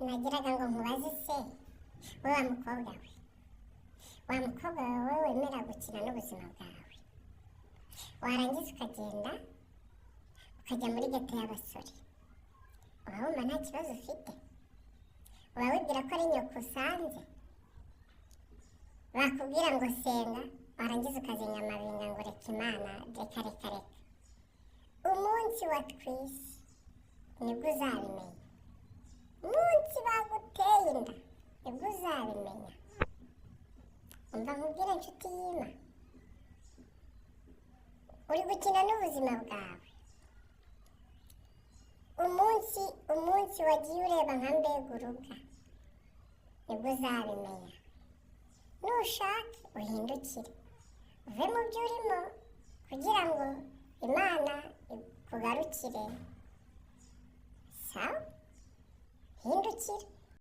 nagiraga ngo nkubaze se wowe wa mukobwa we wemera gukina n'ubuzima bwawe warangiza ukagenda ukajya muri geto y'abasore, uba wumva nta kibazo ufite? uba wibwira ko ari nyoko usanze bakubwira ngo senga warangiza ukazinya amabinga ngo reka Imana reka umunsi wa twisi nibwo uzabimenya, umunsi baguteye inda nibwo uzabimenya. umva nkubwire inshuti y'Imana, uri gukina n'ubuzima bwawe. umunsi wagiye ureba nka mbega uruga nibwo uzabimenya. nushake uhindukire uve mu byo urimo kugira ngo Imana ikugarukire. sawa, hindukira.